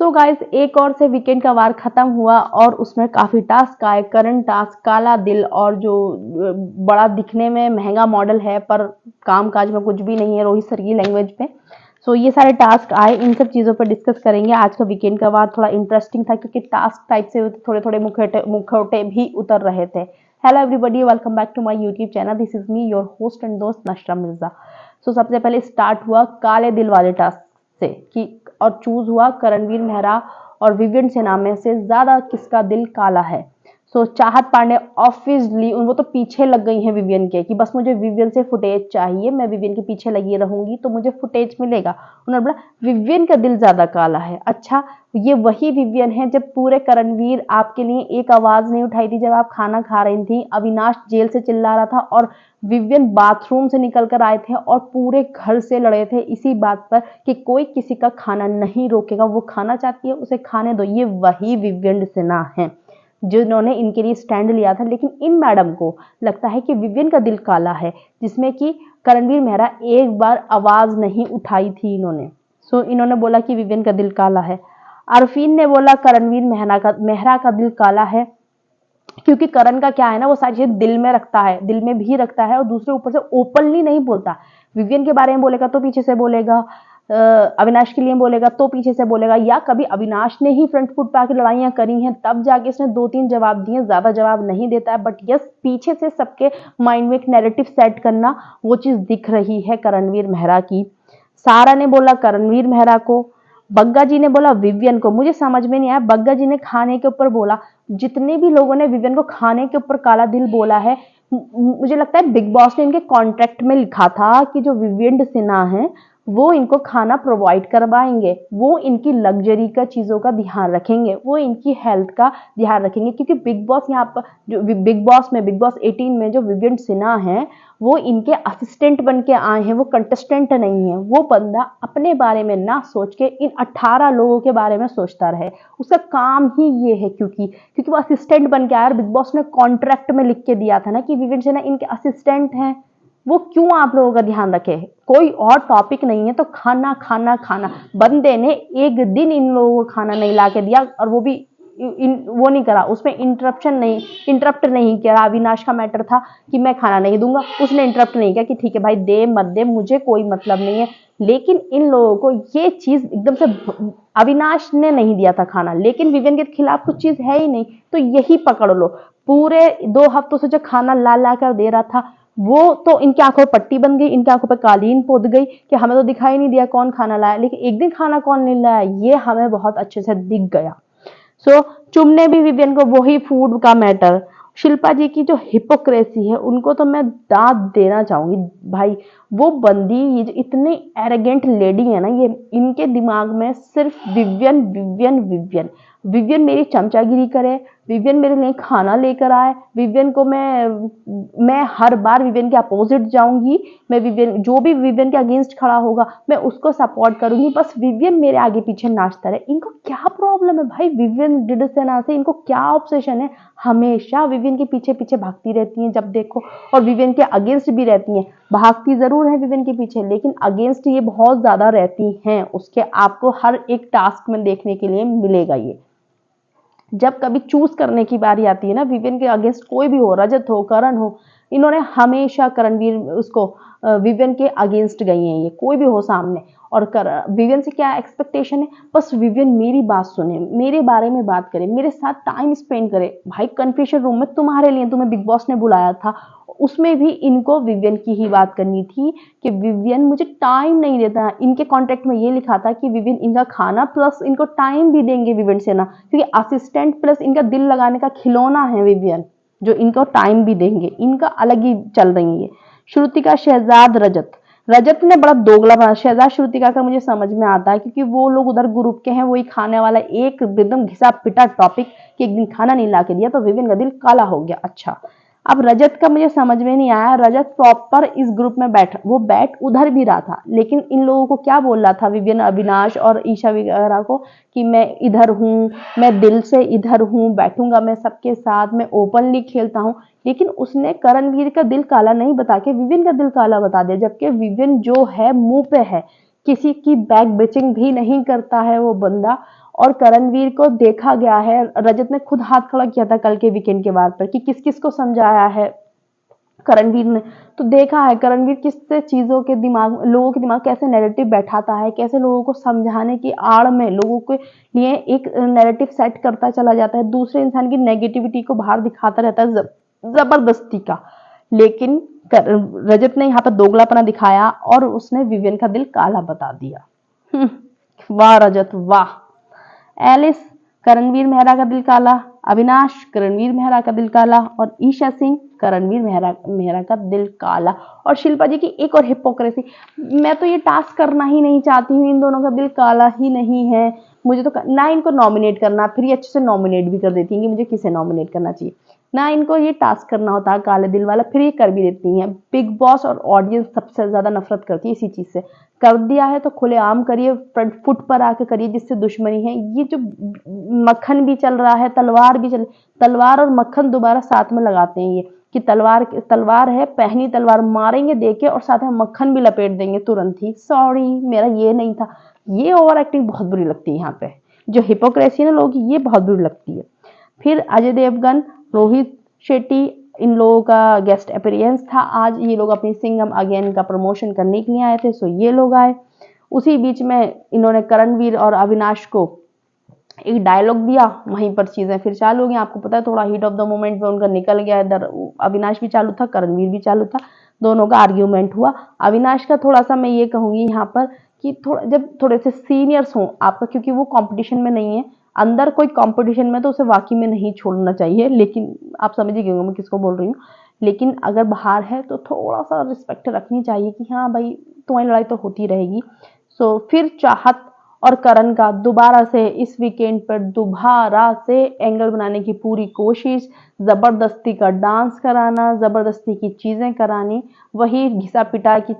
So guys, एक और से वीकेंड का वार खत्म हुआ और उसमें काफी टास्क आए। करंट टास्क, काला दिल, और जो बड़ा दिखने में महंगा मॉडल है पर काम काज में कुछ भी नहीं है, रोहित सर की लैंग्वेज पे। सो ये सारे टास्क आए, इन सब चीजों पर डिस्कस करेंगे। आज का वीकेंड का वार थोड़ा इंटरेस्टिंग था क्योंकि टास्क टाइप से थोड़े थोड़े मुखौटे भी उतर रहे थे। Hello everybody, welcome back to my YouTube channel. This is me your host and दोस्त नशरा मिर्जा। सो सबसे पहले स्टार्ट हुआ काले दिल वाले टास्क से कि और चूज हुआ करणवीर मेहरा और विवियन सिन्हा में से ज्यादा किसका दिल काला है। सो चाहत पांडे ऑब्वियसली वो तो पीछे लग गई हैं विवियन के कि बस मुझे विवियन से फुटेज चाहिए, मैं विवियन के पीछे लगी रहूंगी तो मुझे फुटेज मिलेगा। उन्होंने बोला विवियन का दिल ज्यादा काला है। अच्छा, ये वही विवियन है जब पूरे करणवीर आपके लिए एक आवाज नहीं उठाई थी जब आप खाना खा रही थी। अविनाश जेल से चिल्ला रहा था और विवियन बाथरूम से निकल कर आए थे और पूरे घर से लड़े थे इसी बात पर कि कोई किसी का खाना नहीं रोकेगा, वो खाना चाहती है उसे खाने दो। ये वही विवियन सिन्हा है जिन्होंने इनके लिए स्टैंड लिया था। लेकिन इन मैडम को लगता है कि विवियन का दिल काला है, जिसमें कि करणवीर मेहरा एक बार आवाज नहीं उठाई थी इन्होंने। सो इन्होंने बोला कि विवियन का दिल काला है। अरफीन ने बोला करणवीर मेहरा का दिल काला है क्योंकि करण का क्या है ना, वो सारी चीजें दिल में रखता है, दिल में भी रखता है और दूसरे ऊपर से ओपनली नहीं बोलता। विवियन के बारे में बोलेगा तो पीछे से बोलेगा, अविनाश के लिए बोलेगा तो पीछे से बोलेगा, या कभी अविनाश ने ही फ्रंट फुट पे आके लड़ाइयां करी हैं तब जाके इसने 2-3 जवाब दिए, ज्यादा जवाब नहीं देता है। बट यस, पीछे से सबके माइंड में एक नैरेटिव सेट करना, वो चीज दिख रही है करणवीर मेहरा की। सारा ने बोला करणवीर मेहरा को, बग्गा जी ने बोला विवियन को। मुझे समझ में नहीं आया, बग्गा जी ने खाने के ऊपर बोला। जितने भी लोगों ने विवियन को खाने के ऊपर काला दिल बोला है, मुझे लगता है बिग बॉस ने इनके कॉन्ट्रैक्ट में लिखा था कि जो विवियन सिन्हा है वो इनको खाना प्रोवाइड करवाएंगे, वो इनकी लग्जरी का चीजों का ध्यान रखेंगे, वो इनकी हेल्थ का ध्यान रखेंगे। क्योंकि बिग बॉस यहाँ पर जो बिग बॉस 18 में जो विवियन सिन्हा है वो इनके असिस्टेंट बन के आए हैं, वो कंटेस्टेंट नहीं है। वो बंदा अपने बारे में ना सोच के इन 18 लोगों के बारे में सोचता रहे, उसका काम ही ये है। क्योंकि वो असिस्टेंट बन के आया और बिग बॉस ने कॉन्ट्रैक्ट में लिख के दिया था ना कि विवियन सिन्हा इनके असिस्टेंट हैं। वो क्यों आप लोगों का ध्यान रखे? कोई और टॉपिक नहीं है तो खाना खाना खाना। बंदे ने एक दिन इन लोगों को खाना नहीं ला के दिया और वो भी वो नहीं करा, उसमें इंटरप्ट नहीं किया। अविनाश का मैटर था कि मैं खाना नहीं दूंगा, उसने इंटरप्ट नहीं किया कि ठीक है भाई दे मत दे मुझे कोई मतलब नहीं है। लेकिन इन लोगों को ये चीज एकदम से, अविनाश ने नहीं दिया था खाना लेकिन विवियन के खिलाफ कुछ चीज है ही नहीं, तो यही पकड़ लो। पूरे 2 हफ्तों से जो खाना ला ला कर दे रहा था वो तो इनकी आंखों पर पट्टी बन गई, इनकी आंखों पर कालीन पोत गई कि हमें तो दिखाई नहीं दिया कौन खाना लाया, लेकिन एक दिन खाना कौन नहीं लाया ये हमें बहुत अच्छे से दिख गया। सो चुमने भी विवियन को वही फूड का मैटर। शिल्पा जी की जो हिपोक्रेसी है उनको तो मैं दांत देना चाहूंगी भाई। वो बंदी, ये जो इतनी एरोगेंट लेडी है ना, ये इनके दिमाग में सिर्फ विवियन विवियन विवियन। विवियन मेरी चमचागिरी करे, विवियन मेरे लिए खाना लेकर आए, विवियन को मैं हर बार विवियन के अपोजिट जाऊंगी, मैं विवियन जो भी विवियन के अगेंस्ट खड़ा होगा मैं उसको सपोर्ट करूंगी, बस विवियन मेरे आगे पीछे नाचता रहे। इनको क्या प्रॉब्लम है भाई विवियन सिन्हा से? इनको क्या ऑब्सेशन है? हमेशा विवियन के पीछे पीछे भागती रहती हैं जब देखो, और विवियन के अगेंस्ट भी रहती हैं। भागती जरूर है विवियन के पीछे लेकिन अगेंस्ट ये बहुत ज्यादा रहती हैं उसके। आपको हर एक टास्क में देखने के लिए मिलेगा ये। जब कभी चूज करने की बारी आती है ना, विवियन के अगेंस्ट कोई भी हो, रजत हो, करण हो, इन्होंने हमेशा करणवीर उसको विवियन के अगेंस्ट गई हैं ये, कोई भी हो सामने। और विवियन से क्या एक्सपेक्टेशन है? बस विवियन मेरी बात सुने, मेरे बारे में बात करे, मेरे साथ टाइम स्पेंड करे। भाई कन्फेशन रूम में तुम्हारे लिए तुम्हें बिग बॉस ने बुलाया था, उसमें भी इनको विवियन की ही बात करनी थी कि विवियन मुझे टाइम नहीं देता। इनके कॉन्ट्रैक्ट में ये लिखा था कि विवियन इनका खाना प्लस इनको टाइम भी देंगे विवियन सिन्हा, क्योंकि असिस्टेंट प्लस इनका दिल लगाने का खिलौना है विवियन, जो इनको टाइम भी देंगे। इनका अलग ही चल रही है। श्रुतिका, शहजाद, रजत ने बड़ा दोगला बना। शहजाद श्रुतिका का मुझे समझ में आता है क्योंकि वो लोग उधर ग्रुप के हैं, वही खाने वाला एक एकदम घिसा पिटा टॉपिक कि एक दिन खाना नहीं ला के दिया तो विवियन का दिल काला हो गया। अच्छा, अब रजत का मुझे समझ में नहीं आया। रजत प्रॉपर इस ग्रुप में बैठ उधर भी रहा था, लेकिन इन लोगों को क्या बोल रहा था विवियन, अविनाश और ईशा वगैरह को कि मैं इधर हूँ, मैं दिल से इधर हूँ, बैठूंगा मैं सबके साथ, मैं ओपनली खेलता हूँ। लेकिन उसने करणवीर का दिल काला नहीं बता के विवियन का दिल काला बता दिया, जबकि विवियन जो है मुंह पे है, किसी की बैक बिचिंग भी नहीं करता है वो बंदा। और करणवीर को देखा गया है, रजत ने खुद हाथ खड़ा किया था कल के वीकेंड के वार पर कि किस किस को समझाया है करणवीर ने। तो देखा है करणवीर किस चीजों के दिमाग, लोगों के दिमाग कैसे नैरेटिव बैठाता है, कैसे लोगों को समझाने की आड़ में लोगों के लिए एक नैरेटिव सेट करता चला जाता है, दूसरे इंसान की नेगेटिविटी को बाहर दिखाता रहता है जबरदस्ती का। लेकिन रजत ने यहाँ पर दोगलापना दिखाया और उसने विवियन का दिल काला बता दिया। वाह रजत वाह। एलिस करणवीर मेहरा का दिल काला, अविनाश करणवीर मेहरा का दिल काला और ईशा सिंह करणवीर मेहरा का दिल काला। और शिल्पा जी की एक और हिपोक्रेसी, मैं तो ये टास्क करना ही नहीं चाहती हूँ, इन दोनों का दिल काला ही नहीं है, मुझे तो ना इनको नॉमिनेट करना, फिर ये अच्छे से नॉमिनेट भी कर देती हैं कि मुझे किसे नॉमिनेट करना चाहिए, ना इनको ये टास्क करना होता है काले दिल वाला, फिर ये कर भी देती हैं। बिग बॉस और ऑडियंस सबसे ज्यादा नफरत करती है इसी चीज से। कर दिया है तो खुलेआम करिए, फ्रंट फुट पर आके करिए, जिससे दुश्मनी है। ये जो मक्खन भी चल रहा है, तलवार भी चल, तलवार और मक्खन दोबारा साथ में लगाते हैं ये कि तलवार है, पहनी तलवार मारेंगे देके और साथ में मक्खन भी लपेट देंगे तुरंत ही। सॉरी मेरा ये नहीं था। ये ओवर एक्टिंग बहुत बुरी लगती है यहाँ पे, जो हिपोक्रेसी है ना लोगों की, ये बहुत बुरी लगती है। फिर अजय देवगन, रोहित शेट्टी, इन लोगों का गेस्ट अपीयरेंस था आज। ये लोग अपनी सिंघम अगेन का प्रमोशन करने के लिए आए थे, सो ये लोग आए। उसी बीच में इन्होंने करणवीर और अविनाश को एक डायलॉग दिया, वहीं पर चीजें फिर चालू हो गई। आपको पता है थोड़ा हीट ऑफ द मोमेंट में उनका निकल गया, इधर अविनाश भी चालू था, करणवीर भी चालू था, दोनों का आर्ग्यूमेंट हुआ। अविनाश का थोड़ा सा मैं ये कहूंगी यहाँ पर कि जब थोड़े से सीनियर्स हों आपका, क्योंकि वो कंपटीशन में नहीं है, अंदर कोई कंपटीशन में तो उसे वाकई में नहीं छोड़ना चाहिए, लेकिन आप समझ ही गए मैं किसको बोल रही हूँ। लेकिन अगर बाहर है तो थोड़ा सा रिस्पेक्ट रखनी चाहिए कि हाँ भाई तुम्हारी लड़ाई तो होती रहेगी। सो फिर चाहत और करण का दोबारा से इस वीकेंड पर दोबारा से एंगल बनाने की पूरी कोशिश, जबरदस्ती का डांस कराना, जबरदस्ती की चीजें करानी, वही घिसा पिटा की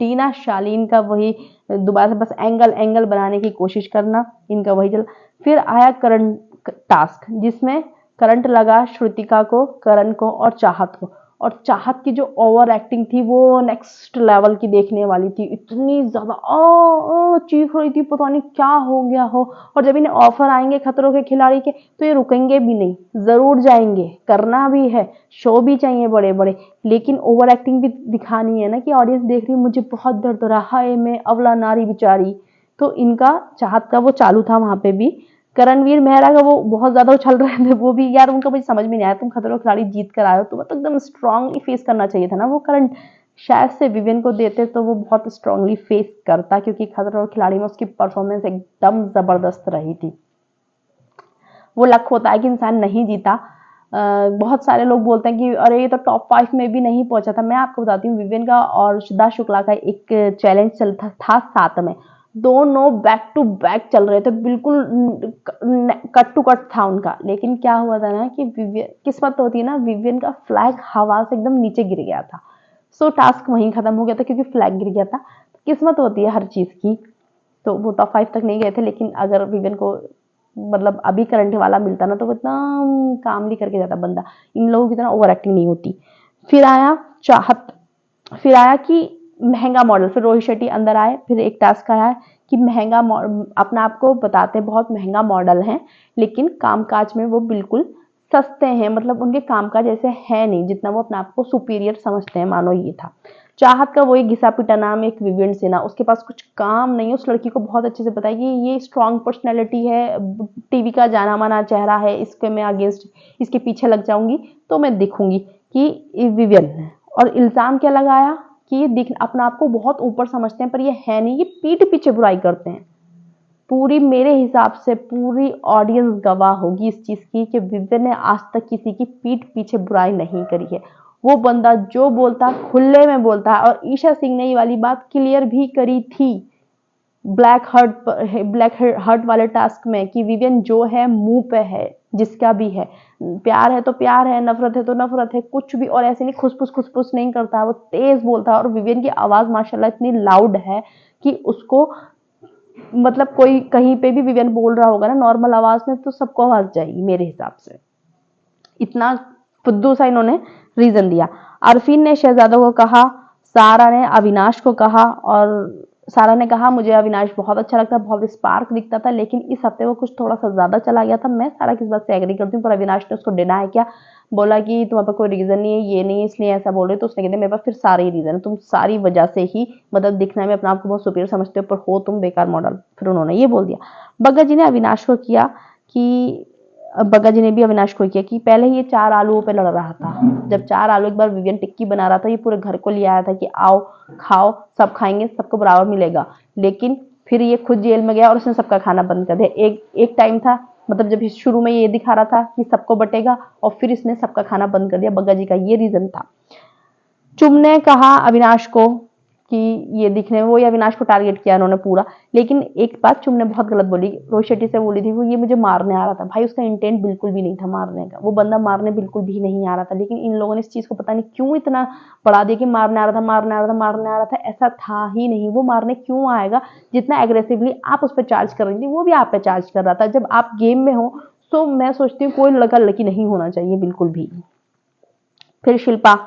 टीना शालीन का वही दोबारा से बस एंगल बनाने की कोशिश करना, इनका वही चल। फिर आया करंट टास्क, जिसमें करंट लगा श्रुतिका को, करण को और चाहत को। और चाहत की जो ओवर एक्टिंग थी वो नेक्स्ट लेवल की देखने वाली थी, इतनी ज्यादा चीख रही थी, पता नहीं क्या हो गया हो। और जब इन्हें ऑफर आएंगे खतरों के खिलाड़ी के तो ये रुकेंगे भी नहीं, जरूर जाएंगे, करना भी है, शो भी चाहिए बड़े बड़े, लेकिन ओवर एक्टिंग भी दिखानी है ना कि ऑडियंस देख रही है, मुझे बहुत दर्द हो रहा है, मैं अवला नारी बेचारी। तो इनका चाहत का वो चालू था वहां पे भी। करणवीर मेहरा का वो बहुत ज्यादा उछल रहे थे, वो भी यार उनका मुझे समझ में नहीं आया, तुम खतरों के खिलाड़ी जीत कर आए हो तो मतलब एकदम स्ट्रांगली फेस करना चाहिए था ना वो करंट। शायद से विवियन को देते तो वो बहुत स्ट्रांगली फेस करता, क्योंकि खतरों के खिलाड़ी में उसकी परफॉर्मेंस एकदम जबरदस्त रही थी। वो लक होता है कि इंसान नहीं जीता। बहुत सारे लोग बोलते हैं कि अरे ये तो टॉप 5 में भी नहीं पहुंचा था। मैं आपको बताती हूँ, विवियन का और श्रद्धा शुक्ला का एक चैलेंज चलता था 7 में, दोनों बैक टू बैक चल रहे थे, बिल्कुल कट टू कट था उनका। लेकिन क्या हुआ था ना कि विवियन, किस्मत होती है ना, विवियन का फ्लैग हवा से एकदम नीचे गिर गया था। सो टास्क वहीं खत्म हो गया था क्योंकि फ्लैग गिर गया था। किस्मत होती है हर चीज की। तो वो टॉप 5 तक नहीं गए थे, लेकिन अगर विवियन को मतलब अभी करंट वाला मिलता ना तो वो इतना कामली करके जाता बंदा, इन लोगों की तरह ओवर एक्टिंग नहीं होती। फिर आया चाहत, फिर आया कि महंगा मॉडल, फिर रोहित शेट्टी अंदर आए, फिर एक टास्क आया कि महंगा अपना आपको बताते बहुत महंगा मॉडल हैं, लेकिन कामकाज में वो बिल्कुल सस्ते हैं, मतलब उनके कामकाज ऐसे है नहीं जितना वो अपने आप को सुपीरियर समझते हैं, मानो ये था। चाहत का वही घिसा पिटा नाम एक विवियन सिन्हा, उसके पास कुछ काम नहीं है, उस लड़की को बहुत अच्छे से पता है कि ये स्ट्रॉन्ग पर्सनैलिटी है, टीवी का जाना माना चेहरा है, इसके मैं अगेंस्ट इसके पीछे लग जाऊंगी तो मैं दिखूंगी कि विवियन है। और इल्जाम क्या लगाया कि ये दिख अपना आपको बहुत ऊपर समझते हैं, पर ये है नहीं, ये पीठ पीछे बुराई करते हैं। पूरी मेरे हिसाब से पूरी ऑडियंस गवाह होगी इस चीज की कि विवियन ने आज तक किसी की पीठ पीछे बुराई नहीं करी है। वो बंदा जो बोलता खुले में बोलता है, और ईशा सिंह ने ये वाली बात क्लियर भी करी थी ब्लैक हर्ट वाले टास्क में कि विवियन जो है मुंह पे है, जिसका भी है, प्यार है तो प्यार है, नफरत है तो नफरत है, कुछ भी। और ऐसे नहीं खुसफुस नहीं करता, वो तेज बोलता है। और विवियन की आवाज माशाल्लाह इतनी लाउड है कि उसको मतलब कोई कहीं पे भी विवियन बोल रहा होगा ना नॉर्मल आवाज में तो सबको आवाज जाएगी मेरे हिसाब से। इतना फुद्दू सा इन्होंने रीजन दिया। अरफीन ने शहजादा को कहा, सारा ने अविनाश को कहा, और सारा ने कहा मुझे अविनाश बहुत अच्छा लगता है, बहुत स्पार्क दिखता था, लेकिन इस हफ्ते वो कुछ थोड़ा सा ज्यादा चला गया था। मैं सारा किस बात से एग्री करती हूँ, पर अविनाश ने उसको डिनाई किया, बोला कि तुम्हारे पास कोई रीजन नहीं है, ये नहीं है, इसलिए ऐसा बोल रहे हो। तो उसने कहा मेरे पास फिर सारे ही रीजन है, तुम सारी वजह से ही मतलब दिखने में अपने आप को बहुत सुपीरियर समझते हो, पर हो तुम बेकार मॉडल। फिर उन्होंने ये बोल दिया। बग्गा जी ने अविनाश को किया कि बग्गा जी ने भी अविनाश को किया कि पहले ही ये 4 आलूओं पे लड़ रहा था। जब 4 आलू एक बार विवियन टिक्की बना रहा था, ये पूरे घर को ले आया था कि आओ खाओ, सब खाएंगे, सबको बराबर मिलेगा। लेकिन फिर ये खुद जेल में गया और उसने सबका खाना बंद कर दिया। एक टाइम था, मतलब जब शुरू में ये दिखा रहा था कि सबको बटेगा, और फिर इसने सबका खाना बंद कर दिया। बग्गा जी का ये रीजन था। चुम ने कहा अविनाश को कि ये दिखने में, वो अविनाश को टारगेट किया उन्होंने पूरा। लेकिन एक बात चुम ने बहुत गलत बोली, रोहित शेट्टी से बोली थी, वो ये मुझे मारने आ रहा था। भाई उसका इंटेंट बिल्कुल भी नहीं था मारने का, वो बंदा मारने बिल्कुल भी नहीं आ रहा था। लेकिन इन लोगों ने इस चीज को पता नहीं क्यों इतना बढ़ा दिया कि मारने आ रहा था, मारने आ रहा था, मारने आ रहा था। ऐसा था ही नहीं। वो मारने क्यों आएगा? जितना एग्रेसिवली आप उस पर चार्ज कर रही थी, वो भी आप पे चार्ज कर रहा था। जब आप गेम में हो तो मैं सोचती हूँ कोई लड़का लड़की नहीं होना चाहिए बिल्कुल भी। फिर शिल्पा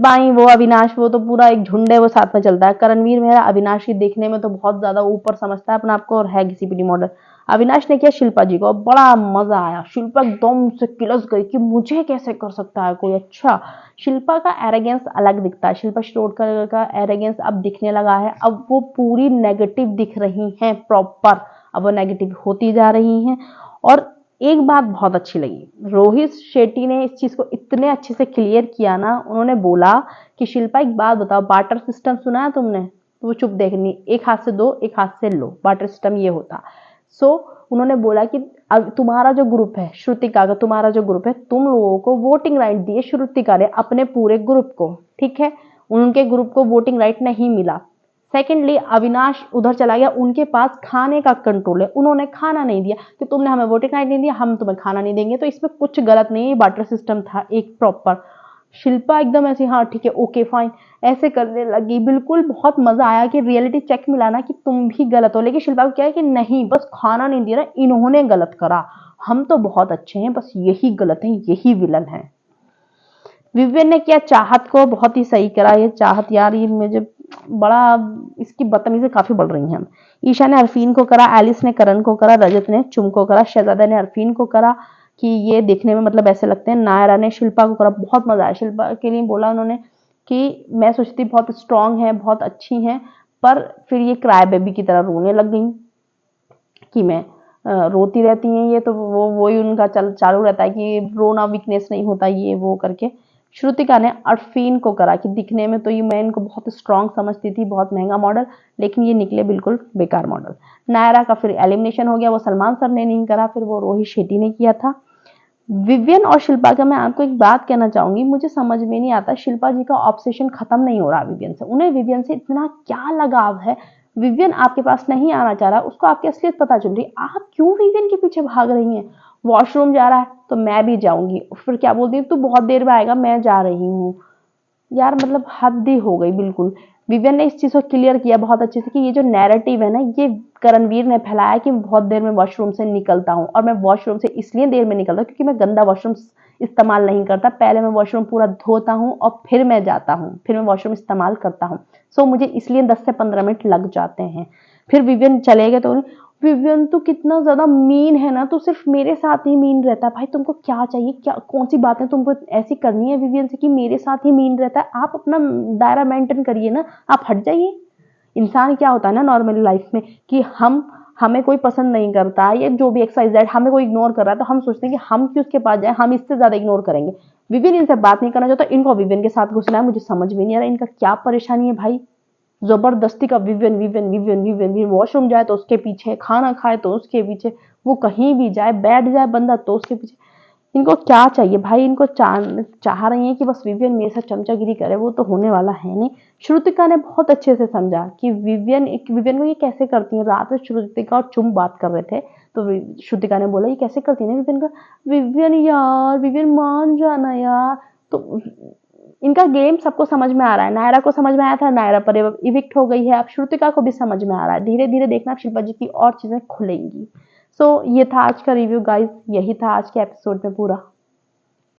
आई, वो अविनाश, वो तो पूरा एक झुंड है, वो साथ में चलता है। करणवीर मेरा अविनाश ही देखने में तो बहुत ज्यादा ऊपर समझता है अपने आप को और है किसी भी मॉडल। अविनाश ने किया शिल्पा जी को, बड़ा मजा आया। शिल्पा एकदम से किलस गई कि मुझे कैसे कर सकता है कोई। अच्छा, शिल्पा का एरोगेंस अलग दिखता है। शिल्पा शिरोडकर का एरोगेंस अब दिखने लगा है। अब वो पूरी नेगेटिव दिख रही हैं प्रॉपर, अब वो नेगेटिव होती जा रही हैं। और एक बात बहुत अच्छी लगी, रोहित शेट्टी ने इस चीज को इतने अच्छे से क्लियर किया ना। उन्होंने बोला कि शिल्पा एक बात बताओ, बार्टर सिस्टम सुना है तुमने? तो वो चुप देखनी, एक हाथ से दो, एक हाथ से लो, बार्टर सिस्टम ये होता। सो उन्होंने बोला कि अब तुम्हारा जो ग्रुप है, श्रुतिका का तुम्हारा जो ग्रुप है, तुम लोगों को वोटिंग राइट दिए श्रुतिका ने अपने पूरे ग्रुप को, ठीक है? उनके ग्रुप को वोटिंग राइट नहीं मिला। सेकेंडली अविनाश उधर चला गया, उनके पास खाने का कंट्रोल है, उन्होंने खाना नहीं दिया कि तुमने हमें वोटिंग राइट नहीं दिया, हम तुम्हें खाना नहीं देंगे। तो इसमें कुछ गलत नहीं है, बार्टर सिस्टम था एक प्रॉपर। शिल्पा एकदम ऐसे हाँ ठीक है ओके फाइन ऐसे करने लगी। बिल्कुल बहुत मजा आया कि रियलिटी चेक मिला ना कि तुम भी गलत हो। लेकिन शिल्पा को क्या है कि नहीं, बस खाना नहीं दिया ना, इन्होंने गलत करा, हम तो बहुत अच्छे हैं, बस यही गलत है, यही विलन है। विवियन ने किया चाहत को, बहुत ही सही करा। ये चाहत यार, ये मुझे बड़ा, इसकी बदतमीजी काफी बढ़ रही है। ईशा ने अरफीन को करा, एलिस ने करण को करा, रजत ने चुम को करा, शहजादा ने अरफीन को करा कि ये देखने में मतलब ऐसे लगते हैं। नायरा ने शिल्पा को करा, बहुत मजा आया। शिल्पा के लिए बोला उन्होंने कि मैं सोचती बहुत स्ट्रांग है, बहुत अच्छी है, पर फिर ये क्राई बेबी की तरह रोने लग गई कि मैं रोती रहती हैं ये, तो वो वही उनका चालू रहता है कि रोना वीकनेस नहीं होता, ये वो करके। श्रुतिका ने अरफीन को करा कि दिखने में तो ये मैं इनको बहुत स्ट्रांग समझती थी, बहुत महंगा मॉडल, लेकिन ये निकले बिल्कुल बेकार मॉडल। नायरा का फिर एलिमिनेशन हो गया, वो सलमान सर ने नहीं करा, फिर वो रोहित शेट्टी ने किया था। विवियन और शिल्पा का मैं आपको एक बात कहना चाहूंगी, मुझे समझ में नहीं आता शिल्पा जी का ऑब्सेशन खत्म नहीं हो रहा विवियन से। उन्हें विवियन से इतना क्या लगाव है? विवियन आपके पास नहीं आना चाह रहा, उसको आपकी असलियत पता चल रही, आप क्यों विवियन के पीछे भाग रही हैं? वॉशरूम जा रहा है तो मैं भी जाऊंगी, फिर क्या बोलती है तू बहुत देर में आएगा, मैं जा रही हूँ। यार मतलब हद ही हो गई बिल्कुल। विवियन ने इस चीज को क्लियर किया बहुत अच्छे से कि ये जो नैरेटिव है ना, ये करणवीर ने फैलाया कि बहुत देर में वॉशरूम से निकलता हूँ, और मैं वॉशरूम से इसलिए देर में निकलता हूँ क्योंकि मैं गंदा वॉशरूम इस्तेमाल नहीं करता। पहले मैं वॉशरूम पूरा धोता हूँ और फिर मैं जाता हूँ, फिर मैं वॉशरूम इस्तेमाल करता हूँ। सो मुझे इसलिए 10 से 15 मिनट लग जाते हैं। फिर विवियन चले गए तो विवियन तो कितना ज्यादा मीन है ना, तो सिर्फ मेरे साथ ही मीन रहता है। भाई तुमको क्या चाहिए, क्या कौन सी बातें तुमको ऐसी करनी है विवियन से कि मेरे साथ ही मीन रहता है? आप अपना दायरा मेंटेन करिए ना, आप हट जाइए। इंसान क्या होता है ना नॉर्मल लाइफ में कि हमें कोई पसंद नहीं करता, ये जो भी एक्सरसाइज हमें कोई इग्नोर कर रहा है तो हम सोचते हैं कि हम क्यों उसके पास जाए, हम इससे ज्यादा इग्नोर करेंगे। विवियन इनसे बात नहीं करना चाहता, इनको विवियन के साथ घुसना है। मुझे समझ में नहीं आ रहा इनका क्या परेशानी है भाई। जबरदस्ती का Vivian Vivian Vivian Vivian, washroom जाए तो उसके पीछे, खाना खाए तो उसके पीछे, वो कहीं भी जाए बैठ जाए बंदा तो उसके पीछे। इनको क्या चाहिए भाई? इनको चाह रही हैं कि बस विवियन मेरे साथ चमचागिरी करे, वो तो होने वाला है नहीं। श्रुतिका ने बहुत अच्छे से समझा कि विवियन को ये कैसे करती है। रात में श्रुतिका और चुम बात कर रहे थे तो श्रुतिका ने बोला ये कैसे करती है ना विवियन का। विवियन यार, विवियन मान जाना यार। तो इनका गेम सबको समझ में आ रहा है। नायरा को समझ में आया था, नायरा पर इविक्ट हो गई है। अब श्रुतिका को भी समझ में आ रहा है। धीरे धीरे देखना शिल्पा जी की और चीजें खुलेंगी। सो ये था आज का रिव्यू गाइस, यही था आज के एपिसोड में पूरा।